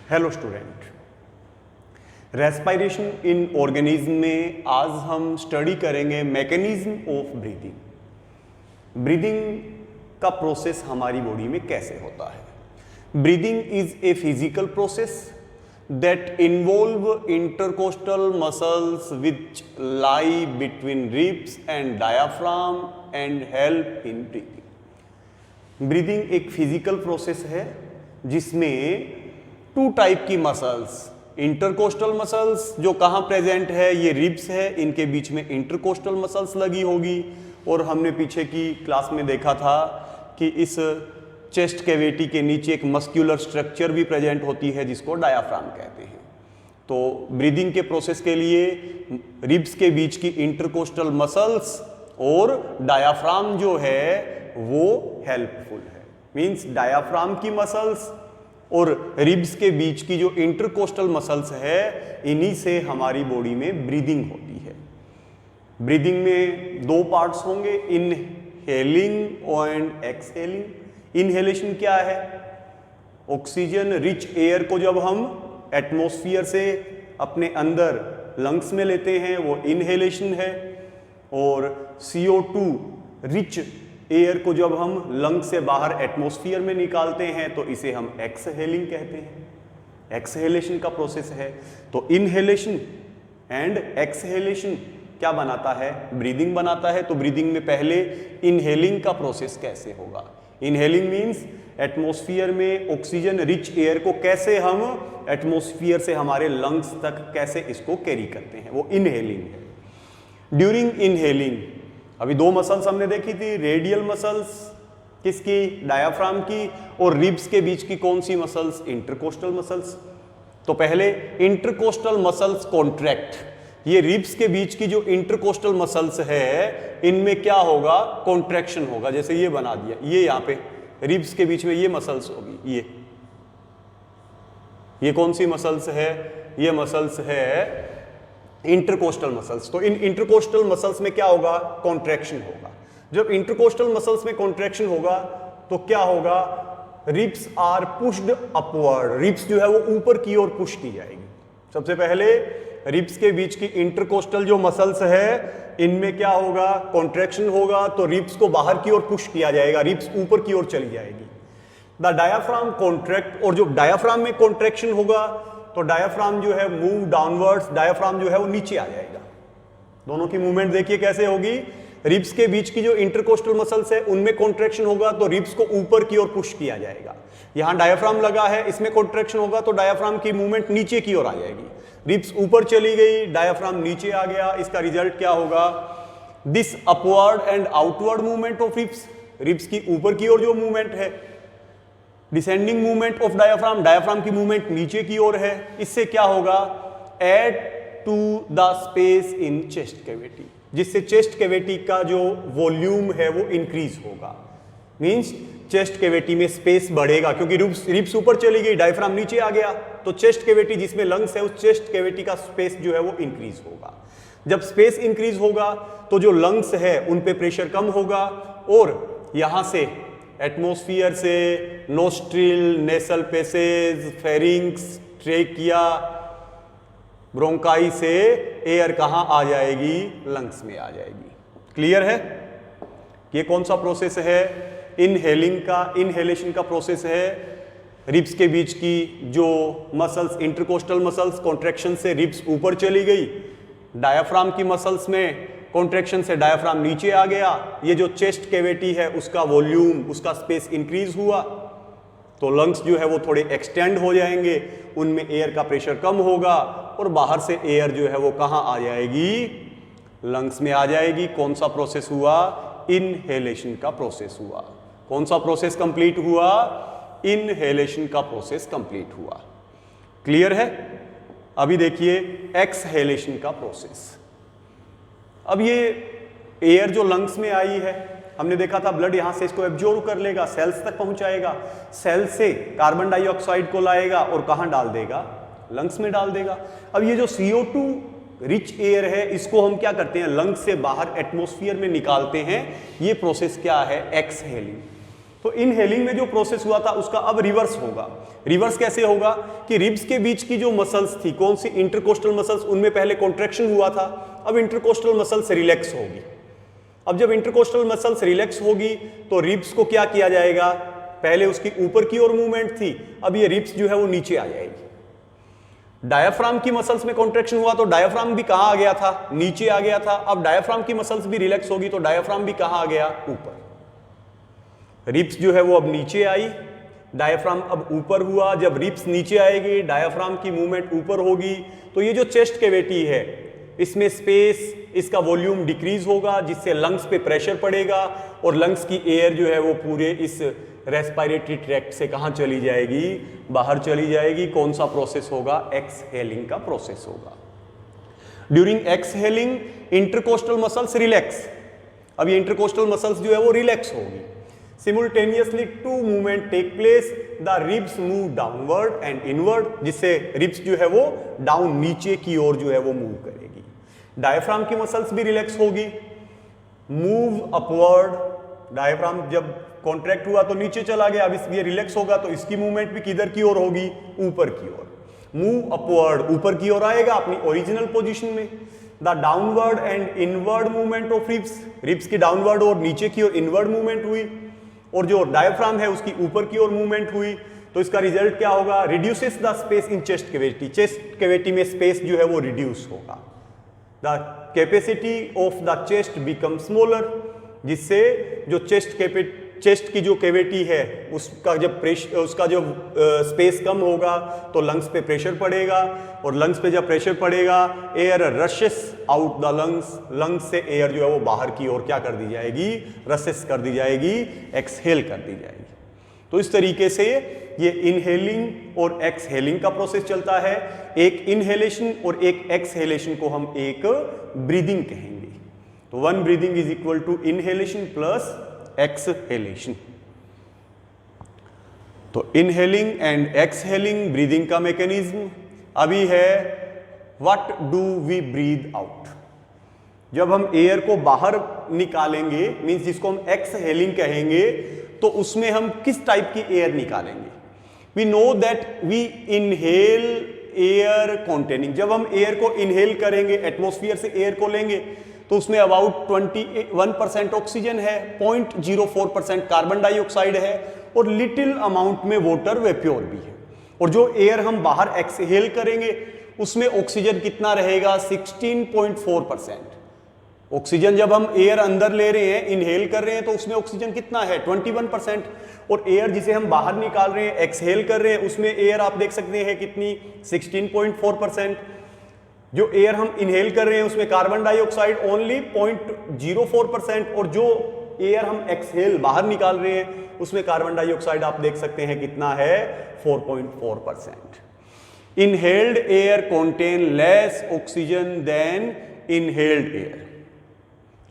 Hello student, respiration in organism में आज हम स्टडी करेंगे मैकेनिज्म ऑफ ब्रीदिंग। ब्रीदिंग का प्रोसेस हमारी बॉडी में कैसे होता है। Breathing is a physical process that involve intercostal muscles which lie between ribs and diaphragm and help in breathing. Breathing एक फिजिकल प्रोसेस है जिसमें टू टाइप की मसल्स, इंटरकोस्टल मसल्स जो कहाँ प्रेजेंट है, ये रिब्स है, इनके बीच में इंटरकोस्टल मसल्स लगी होगी। और हमने पीछे की क्लास में देखा था कि इस चेस्ट कैविटी के नीचे एक मस्क्यूलर स्ट्रक्चर भी प्रेजेंट होती है जिसको डायाफ्राम कहते हैं। तो ब्रीदिंग के प्रोसेस के लिए रिब्स के बीच की इंटरकोस्टल मसल्स और डायाफ्राम जो है वो हेल्पफुल है। मींस डायाफ्राम की मसल्स और रिब्स के बीच की जो इंटरकोस्टल मसल्स है, इन्हीं से हमारी बॉडी में ब्रीदिंग होती है। ब्रीदिंग में दो पार्ट्स होंगे, इनहेलिंग एंड एक्सहेलिंग। इनहेलेशन क्या है? ऑक्सीजन रिच एयर को जब हम एटमॉस्फेयर से अपने अंदर लंग्स में लेते हैं वो इनहेलेशन है, और CO2 रिच एयर को जब हम लंग से बाहर एटमॉस्फेयर में निकालते हैं तो इसे हम एक्सहेलिंग कहते हैं। एक्सहेलेशन का प्रोसेस है। तो इनहेलेशन एंड एक्सहेलेशन क्या बनाता है? ब्रीदिंग बनाता है। तो ब्रीदिंग में पहले इनहेलिंग का प्रोसेस कैसे होगा? इनहेलिंग मीन्स एटमॉस्फेयर में ऑक्सीजन रिच एयर को कैसे हम एटमॉस्फेयर से हमारे लंग्स तक कैसे इसको कैरी करते हैं, वो इनहेलिंग है। ड्यूरिंग इनहेलिंग अभी दो मसल्स हमने देखी थी, रेडियल मसल्स किसकी? डायाफ्राम की। और रिब्स के बीच की कौन सी मसल्स? Intercostal muscles. तो पहले इंटरकोस्टल मसल्स कॉन्ट्रैक्ट। ये रिब्स के बीच की जो इंटरकोस्टल मसल्स है इनमें क्या होगा? कॉन्ट्रैक्शन होगा। जैसे ये बना दिया, ये यहां पे रिब्स के बीच में ये मसल्स होगी। ये कौन सी मसल्स है? ये मसल्स है इंटरकोस्टल मसल्स। तो इन इंटरकोस्टल मसल्स में क्या होगा? कॉन्ट्रैक्शन होगा। जब इंटरकोस्टल मसल्स में कॉन्ट्रैक्शन होगा तो क्या होगा? Ribs are pushed upward. Ribs जो है वो ऊपर की ओर पुश की जाएगी। सबसे पहले रिब्स के बीच की इंटरकोस्टल जो मसल्स है इनमें क्या होगा? कॉन्ट्रैक्शन होगा। तो रिब्स को बाहर की ओर पुश किया जाएगा, रिब्स ऊपर की ओर चली जाएगी। The diaphragm contract. और जो डायाफ्राम में कॉन्ट्रैक्शन होगा तो डायाफ्राम जो है मूव डाउनवर्ड्स, डायाफ्राम जो है वो नीचे आ जाएगा। दोनों की मूवमेंट देखिए कैसे होगी। रिब्स के बीच की जो इंटरकोस्टल मसल्स है उनमें कॉन्ट्रैक्शन होगा तो रिब्स को ऊपर की ओर पुश किया जाएगा। यहां डायाफ्राम लगा है, इसमें कॉन्ट्रैक्शन होगा तो डायाफ्राम की मूवमेंट नीचे की ओर आ जाएगी। रिब्स ऊपर चली गई, डायाफ्राम नीचे आ गया। इसका रिजल्ट क्या होगा? This upward and outward movement of ribs. Ribs की ऊपर की ओर जो मूवमेंट है, descending movement of diaphragm, diaphragm की मूवमेंट नीचे की ओर है। इससे क्या होगा? Add to the space in chest cavity, जिससे चेस्ट कैविटी का जो वॉल्यूम है वो इंक्रीज होगा। मींस चेस्ट कैविटी में स्पेस बढ़ेगा क्योंकि रिब्स ऊपर चली गई, डायफ्राम नीचे आ गया। तो चेस्ट कैविटी जिसमें लंग्स है उस चेस्ट कैविटी का स्पेस जो है वो इंक्रीज होगा। जब स्पेस इंक्रीज होगा तो जो लंग्स है उन पे प्रेशर कम होगा और यहां से एटमॉस्फेयर से nostril, nasal passage, pharynx, trachea, bronchi से एयर कहां आ जाएगी? लंग्स में आ जाएगी। क्लियर है? ये कौन सा प्रोसेस है? इनहेलिंग का, इनहेलेशन का प्रोसेस है। रिब्स के बीच की जो मसल्स, इंटरकोस्टल मसल्स, कॉन्ट्रैक्शन से रिब्स ऊपर चली गई। डायाफ्राम की मसल्स में कॉन्ट्रैक्शन से डायाफ्राम नीचे आ गया। ये जो चेस्ट कैविटी है उसका वॉल्यूम, उसका स्पेस इंक्रीज हुआ तो लंग्स जो है वो थोड़े एक्सटेंड हो जाएंगे, उनमें एयर का प्रेशर कम होगा और बाहर से एयर जो है वो कहां आ जाएगी? लंग्स में आ जाएगी। कौन सा प्रोसेस हुआ? इनहेलेशन का प्रोसेस हुआ। कौन सा प्रोसेस कंप्लीट हुआ? इनहेलेशन का प्रोसेस कंप्लीट हुआ। क्लियर है? अभी देखिए एक्सहेलेशन का प्रोसेस। अब ये एयर जो लंग्स में आई है, हमने देखा था ब्लड यहां से इसको एब्जॉर्ब कर लेगा, सेल्स तक पहुंचाएगा, सेल से कार्बन डाइऑक्साइड को लाएगा और कहां डाल देगा? लंग्स में डाल देगा। अब ये जो CO2 रिच एयर है इसको हम क्या करते हैं? लंग्स से बाहर एटमॉस्फेयर में निकालते हैं। ये प्रोसेस क्या है? एक्सहेलिंग। तो इनहेलिंग में जो प्रोसेस हुआ था उसका अब रिवर्स होगा। रिवर्स कैसे होगा कि रिब्स के बीच की जो मसल्स थी, कौन सी, इंटरकोस्टल मसल्स, उनमें पहले कॉन्ट्रैक्शन हुआ था, अब इंटरकोस्टल मसल्स रिलैक्स होगी। अब जब इंटरकोस्टल मसल्स रिलैक्स होगी तो रिब्स को क्या किया जाएगा, पहले उसकी ऊपर की ओर मूवमेंट थी, अब ये रिब्स जो है वो नीचे आ जाएगी। डायाफ्राम की मसल्स में कॉन्ट्रैक्शन हुआ तो डायाफ्राम भी कहां आ गया था, नीचे आ गया था। अब डायाफ्राम की मसल्स भी रिलैक्स होगी तो डायाफ्राम भी कहां आ गया, ऊपर। रिब्स जो है वो अब नीचे आई, डायाफ्राम अब ऊपर हुआ। जब रिब्स नीचे आएगी, डायाफ्राम की मूवमेंट ऊपर होगी, तो ये जो चेस्ट कैविटी है इसमें स्पेस, इसका वॉल्यूम डिक्रीज होगा, जिससे लंग्स पे प्रेशर पड़ेगा और लंग्स की एयर जो है वो पूरे इस रेस्पिरेटरी ट्रैक्ट से कहां चली जाएगी, बाहर चली जाएगी। कौन सा प्रोसेस होगा, एक्सहेलिंग का प्रोसेस होगा। During exhaling intercostal muscles relax, अब ये इंटरकोस्टल मसल्स जो है वो रिलैक्स होगी। Simultaneously two movement take place, the ribs move downward and inward, जिससे रिब्स जो है वो डाउन, नीचे की ओर जो है वो मूव करेगी। डायफ्राम की मसल्स भी रिलैक्स होगी, मूव अपवर्ड, डायफ्राम जब कॉन्ट्रैक्ट हुआ तो नीचे चला गया, अब ये रिलैक्स होगा तो इसकी मूवमेंट भी किधर की ओर होगी, ऊपर की ओर। मूव अपवर्ड, ऊपर की ओर आएगा अपनी ओरिजिनल पोजीशन में। The downward and inward movement of ribs, ribs की डाउनवर्ड और नीचे की ओर इनवर्ड मूवमेंट हुई, और जो डायफ्राम है उसकी ऊपर की ओर मूवमेंट हुई। तो इसका रिजल्ट क्या होगा, reduces the space in chest cavity, chest cavity में स्पेस जो है वो रिड्यूस होगा। The capacity of the chest become smaller, जिससे जो चेस्ट की जो कैविटी है उसका जब स्पेस कम होगा तो लंग्स पे प्रेशर पड़ेगा, और लंग्स पे जब प्रेशर पड़ेगा air rashes out the lungs, lungs से एयर जो है वो बाहर की ओर क्या कर दी जाएगी, रशेस कर दी जाएगी, एक्सहेल कर दी जाएगी। तो इस तरीके से ये इनहेलिंग और एक्सहेलिंग का प्रोसेस चलता है। एक इनहेलेशन और एक एक्सहेलेशन को हम एक ब्रीदिंग कहेंगे। तो one breathing is equal to inhalation plus exhalation. तो इनहेलिंग एंड एक्सहेलिंग ब्रीदिंग का मैकेनिज्म। अभी है what do we breathe out, जब हम एयर को बाहर निकालेंगे, मींस जिसको हम एक्सहेलिंग कहेंगे, तो उसमें हम किस टाइप की एयर निकालेंगे। We know that we inhale air containing, जब हम एयर को इनहेल करेंगे, एटमॉस्फेयर से एयर को लेंगे, तो उसमें अबाउट 21% ऑक्सीजन है, 0.04% कार्बन डाइऑक्साइड है और लिटिल अमाउंट में वाटर वेप्योर भी है। और जो एयर हम बाहर एक्सहेल करेंगे उसमें ऑक्सीजन कितना रहेगा, 16.4%। ऑक्सीजन जब हम एयर अंदर ले रहे हैं, इनहेल कर रहे हैं, तो उसमें ऑक्सीजन कितना है, 21%। और एयर जिसे हम बाहर निकाल रहे हैं, एक्सहेल कर रहे हैं, उसमें एयर आप देख सकते हैं कितनी, 16.4%। जो एयर हम इनहेल कर रहे हैं उसमें कार्बन डाइऑक्साइड ओनली 0.04%, और जो एयर हम एक्सहेल बाहर निकाल रहे हैं उसमें कार्बन डाइऑक्साइड आप देख सकते हैं कितना है, 4.4%। Inhaled air contain less oxygen than inhaled air,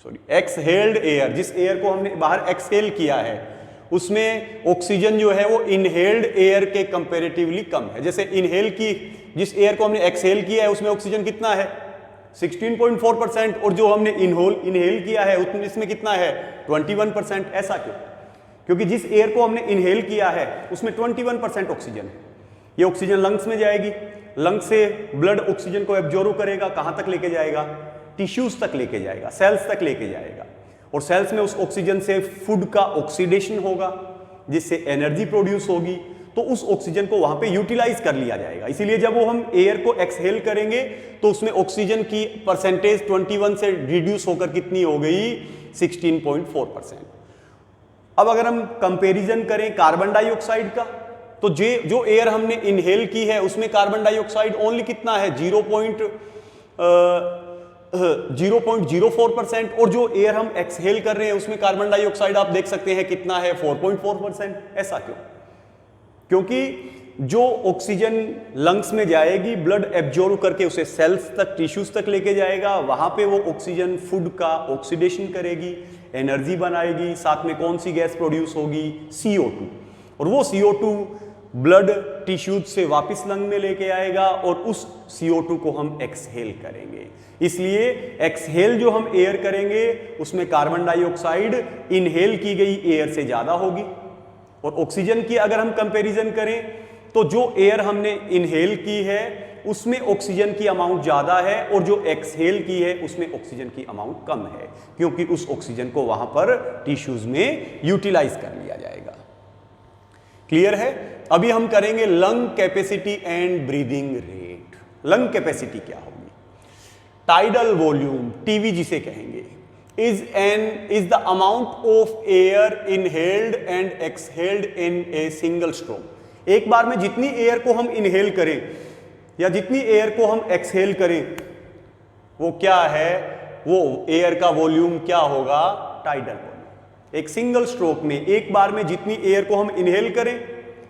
sorry exhaled air, जिस एयर को हमने बाहर एक्सहेल किया है उसमें ऑक्सीजन जो है वो इनहेल्ड एयर के कंपैरेटिवली कम है। जैसे इनहेल की, जिस एयर को हमने एक्सहेल किया है उसमें ऑक्सीजन कितना है, 16.4%, और जो हमने इनहेल किया है उसमें कितना है, 21%। ऐसा क्यों, क्योंकि जिस एयर को हमने इनहेल किया है उसमें 21% ऑक्सीजन है। ये ऑक्सीजन लंग्स में जाएगी, लंग्स से ब्लड ऑक्सीजन को एब्जॉर्ब करेगा, कहां तक लेके जाएगा, टिश्यूज तक लेके जाएगा, सेल्स तक लेके जाएगा, और सेल्स में उस ऑक्सीजन से फूड का ऑक्सीडेशन होगा जिससे एनर्जी प्रोड्यूस होगी, तो उस ऑक्सीजन को वहां पे यूटिलाइज कर लिया जाएगा। इसीलिए जब वो हम एयर को एक्सहेल करेंगे तो उसमें ऑक्सीजन की परसेंटेज 21 से रिड्यूस होकर कितनी हो गई, 16.4%। अब अगर हम कंपैरिजन करें कार्बन डाइऑक्साइड का, तो जो एयर हमने इनहेल की है उसमें कार्बन डाइऑक्साइड ओनली कितना है, 0.04%, और जो एयर हम एक्सहेल कर रहे हैं उसमें कार्बन डाइऑक्साइड आप देख सकते हैं कितना है, 4.4%। ऐसा क्यों, क्योंकि जो ऑक्सीजन लंग्स में जाएगी, ब्लड एब्जॉर्ब करके उसे सेल्स तक, टिश्यूज तक लेके जाएगा, वहां पे वो ऑक्सीजन फूड का ऑक्सीडेशन करेगी, एनर्जी बनाएगी, साथ में कौन सी गैस प्रोड्यूस होगी, CO2, और वो CO2 ब्लड टिश्यूज से वापस लंग में लेके आएगा और उस CO2 को हम एक्सहेल करेंगे। इसलिए एक्सहेल जो हम एयर करेंगे उसमें कार्बन डाइऑक्साइड इनहेल की गई एयर से ज्यादा होगी, और ऑक्सीजन की अगर हम कंपैरिजन करें तो जो एयर हमने इनहेल की है उसमें ऑक्सीजन की अमाउंट ज्यादा है और जो एक्सहेल की है उसमें ऑक्सीजन की अमाउंट कम है, क्योंकि उस ऑक्सीजन को वहां पर टिश्यूज में यूटिलाइज कर लिया जाएगा। क्लियर है? अभी हम करेंगे lung capacity and breathing rate. Lung capacity क्या होगी? टाइडल वॉल्यूम, टीवी जिसे कहेंगे, is the amount of air inhaled and exhaled in a single stroke. एक बार में जितनी एयर को हम इनहेल करें या जितनी एयर को हम एक्सहेल करें वो क्या है, वो एयर का वॉल्यूम क्या होगा? Tidal volume. एक सिंगल स्ट्रोक में एक बार में जितनी एयर को हम इनहेल करें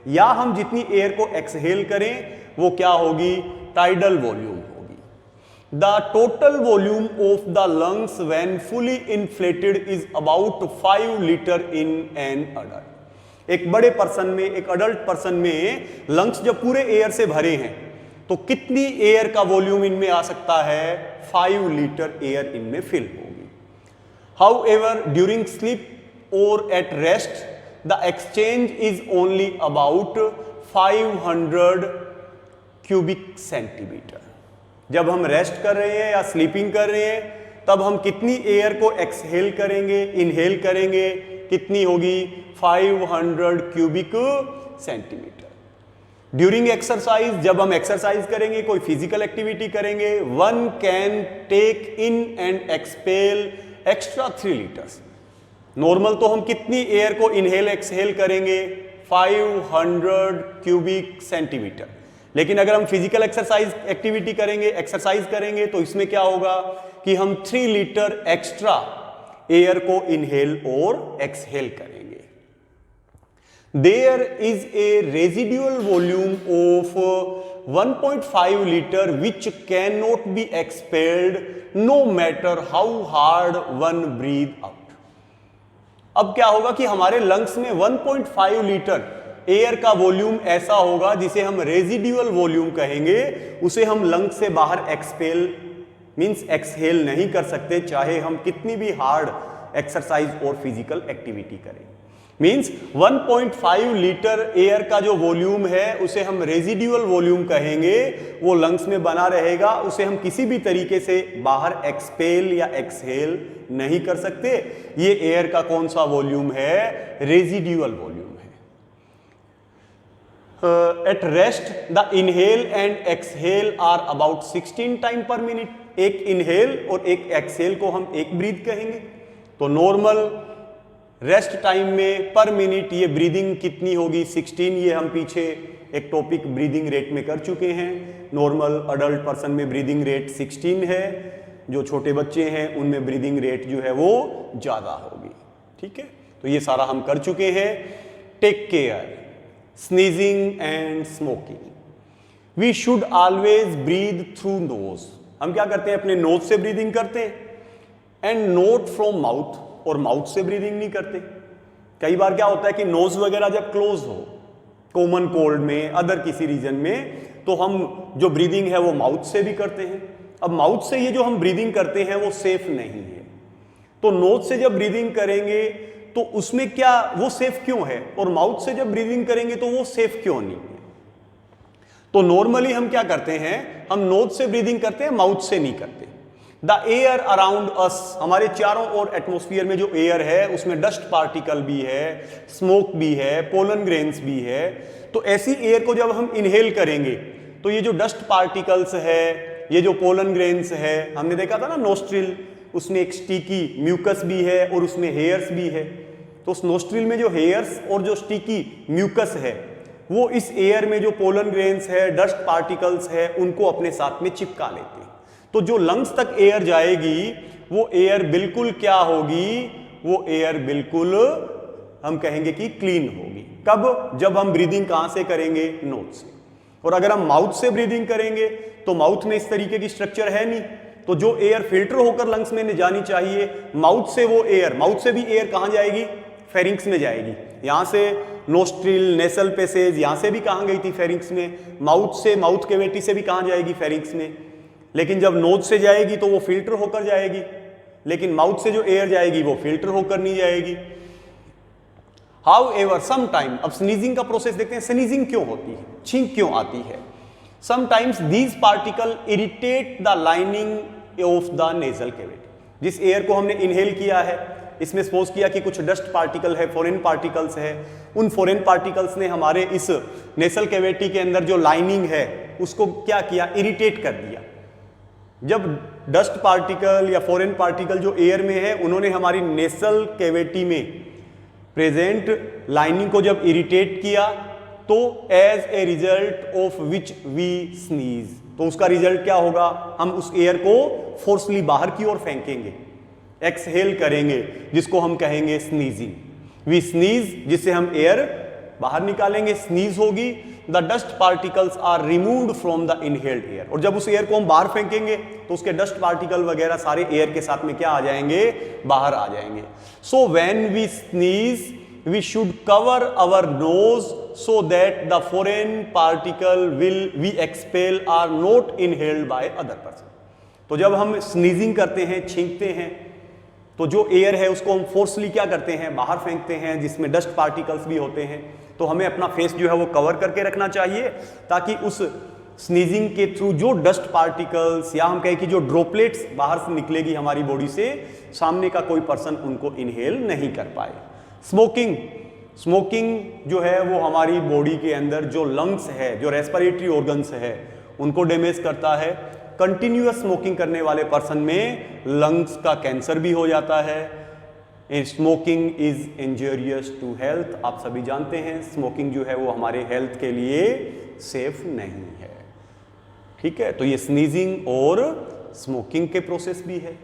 या हम जितनी एयर को एक्सहेल करें वो क्या होगी? टाइडल वॉल्यूम होगी। The total volume of the lungs when fully inflated is about 5 litre in an adult. एक बड़े पर्सन में, एक अडल्ट पर्सन में लंग्स जब पूरे एयर से भरे हैं तो कितनी एयर का वॉल्यूम इनमें आ सकता है? 5 लीटर एयर इनमें फिल होगी। हाउएवर ड्यूरिंग स्लीप और eight rest the exchange is only about 500 cubic centimetre. जब हम रेस्ट कर रहे हैं या स्लीपिंग कर रहे हैं तब हम कितनी एयर को एक्सहेल करेंगे, इनहेल करेंगे, कितनी होगी? 500 क्यूबिक सेंटीमीटर। ड्यूरिंग एक्सरसाइज, जब हम एक्सरसाइज करेंगे, कोई फिजिकल एक्टिविटी करेंगे, one can take in and expel extra 3 litres. Normal तो हम कितनी एयर को इनहेल एक्सहेल करेंगे? 500 क्यूबिक सेंटीमीटर। लेकिन अगर हम फिजिकल एक्सरसाइज एक्टिविटी करेंगे, एक्सरसाइज करेंगे तो इसमें क्या होगा कि हम 3 लीटर एक्स्ट्रा एयर को इनहेल और एक्सहेल करेंगे। There is a residual volume of 1.5 liter which cannot be expelled no matter how hard one breathe out. अब क्या होगा कि हमारे लंग्स में 1.5 लीटर एयर का वॉल्यूम ऐसा होगा जिसे हम रेजिडुअल वॉल्यूम कहेंगे, उसे हम लंग्स से बाहर एक्सपेल मींस एक्सहेल नहीं कर सकते, चाहे हम कितनी भी हार्ड एक्सरसाइज और फिजिकल एक्टिविटी करें। मींस 1.5 लीटर एयर का जो वॉल्यूम है उसे हम रेजिडुअल वॉल्यूम कहेंगे, वो लंग्स में बना रहेगा, उसे हम किसी भी तरीके से बाहर एक्सपेल या एक्सहेल नहीं कर सकते। ये एयर का कौन सा वॉल्यूम है? रेजिडुअल वॉल्यूम है। At rest the inhale and exhale are about 16 time per minute. एक इनहेल और एक एक्सहेल को हम एक ब्रीथ कहेंगे। तो नॉर्मल रेस्ट टाइम में पर मिनट ये ब्रीदिंग कितनी होगी? 16। ये हम पीछे एक टॉपिक ब्रीदिंग रेट में कर चुके हैं। नॉर्मल अडल्ट पर्सन में ब्रीदिंग रेट 16 है, जो छोटे बच्चे हैं उनमें ब्रीदिंग रेट जो है वो ज्यादा होगी। ठीक है, तो ये सारा हम कर चुके हैं। Take care, sneezing and smoking. We should always breathe through nose. हम क्या करते हैं? अपने नोज से ब्रीदिंग करते हैं एंड नॉट फ्रॉम माउथ, और माउथ से ब्रीदिंग नहीं करते। कई बार क्या होता है कि नोज वगैरह जब क्लोज हो, कॉमन कोल्ड में, अदर किसी रीजन में, तो हम जो ब्रीदिंग है वो माउथ से भी करते हैं। अब माउथ से ये जो हम ब्रीदिंग करते हैं वो सेफ नहीं है। तो नोज से जब ब्रीदिंग करेंगे तो उसमें क्या वो सेफ क्यों है, और माउथ से जब ब्रीदिंग करेंगे तो वो सेफ क्यों नहीं है? तो नॉर्मली हम क्या करते हैं? हम नोज से ब्रीदिंग करते हैं, माउथ से नहीं करते। द एयर अराउंड अस, हमारे चारों ओर एटमॉस्फेयर में जो एयर है उसमें डस्ट पार्टिकल भी है, स्मोक भी है, पोलन ग्रेन्स भी है। तो ऐसी एयर को जब हम इनहेल करेंगे तो ये जो डस्ट पार्टिकल्स है, ये जो पोलन ग्रेन्स है, हमने देखा था ना नोस्ट्रिल, उसमें एक स्टिकी म्यूकस भी है और उसमें हेयर्स भी है। तो उस नोस्ट्रिल में जो हेयर्स और जो स्टिकी म्यूकस है वो इस एयर में जो पोलन ग्रेन्स है, डस्ट पार्टिकल्स है, उनको अपने साथ में चिपका लेते हैं। तो जो लंग्स तक एयर जाएगी वो एयर बिल्कुल क्या होगी? वो एयर बिल्कुल हम कहेंगे कि क्लीन होगी। कब? जब हम ब्रीदिंग कहां से करेंगे? नोज से। और अगर हम माउथ से ब्रीदिंग करेंगे तो माउथ में इस तरीके की स्ट्रक्चर है नहीं, तो जो एयर फिल्टर होकर लंग्स में जानी चाहिए, माउथ से वो एयर, माउथ से भी एयर कहां जाएगी? फेरिंक्स में जाएगी। यहां से नोस्ट्रिल, नेसल पैसेज, यहां से भी कहां गई थी? फेरिंक्स में। माउथ से, माउथ कैविटी से भी कहां जाएगी? फेरिंक्स में। लेकिन जब नोज से जाएगी तो वो फिल्टर होकर जाएगी, लेकिन माउथ से जो एयर जाएगी वो फिल्टर होकर नहीं जाएगी। हाउ एवर सम टाइम, अब स्नीजिंग का प्रोसेस देखते हैं, स्नीजिंग क्यों होती है, छींक क्यों आती है। Sometimes these particle irritate the lining of the nasal cavity, जिस एयर को हमने इनहेल किया है, इसमें सपोज किया कि कुछ डस्ट पार्टिकल है, फॉरेन पार्टिकल्स है, उन फॉरेन पार्टिकल्स ने हमारे इस नेसल कैविटी के अंदर जो लाइनिंग है उसको क्या किया, इरिटेट कर दिया। जब डस्ट पार्टिकल या फॉरेन पार्टिकल जो एयर में है उन्होंने हमारी नेसल कैविटी में प्रेजेंट लाइनिंग को जब इरिटेट किया तो as a result of which we sneeze, तो उसका रिजल्ट क्या होगा, हम उस एयर को फोर्सली बाहर की ओर फेंकेंगे, एक्सहेल करेंगे, जिसको हम कहेंगे स्नीजिंग। वी स्नीज, जिससे हम एयर बाहर निकालेंगे, स्नीज होगी। The dust particles are removed from the inhaled air, और जब उस एयर को हम बाहर फेंकेंगे तो उसके डस्ट पार्टिकल वगैरह सारे एयर के साथ में क्या आ जाएंगे, बाहर आ जाएंगे। So when we sneeze we should cover our nose so that the foreign particle we expel are not inhaled by other person। तो जब हम स्नीजिंग करते हैं, छींकते हैं, तो जो एयर है उसको हम फोर्सली क्या करते हैं, बाहर फेंकते हैं, जिसमें डस्ट पार्टिकल्स भी होते हैं। तो हमें अपना फेस जो है वो कवर करके रखना चाहिए, ताकि उस स्नीजिंग के थ्रू जो डस्ट पार्टिकल्स या हम कहें कि जो ड्रॉपलेट्स बाहर से निकलेगी हमारी बॉडी से, सामने का कोई पर्सन उनको इनहेल नहीं कर पाए। स्मोकिंग, स्मोकिंग जो है वो हमारी बॉडी के अंदर जो लंग्स है, जो रेस्पिरेटरी ऑर्गन्स है, उनको डैमेज करता है। कंटिन्यूअस स्मोकिंग करने वाले पर्सन में लंग्स का कैंसर भी हो जाता है। Smoking is injurious to health, आप सभी जानते हैं स्मोकिंग जो है वो हमारे हेल्थ के लिए सेफ नहीं है। ठीक है, तो ये स्नीजिंग और स्मोकिंग के प्रोसेस भी है।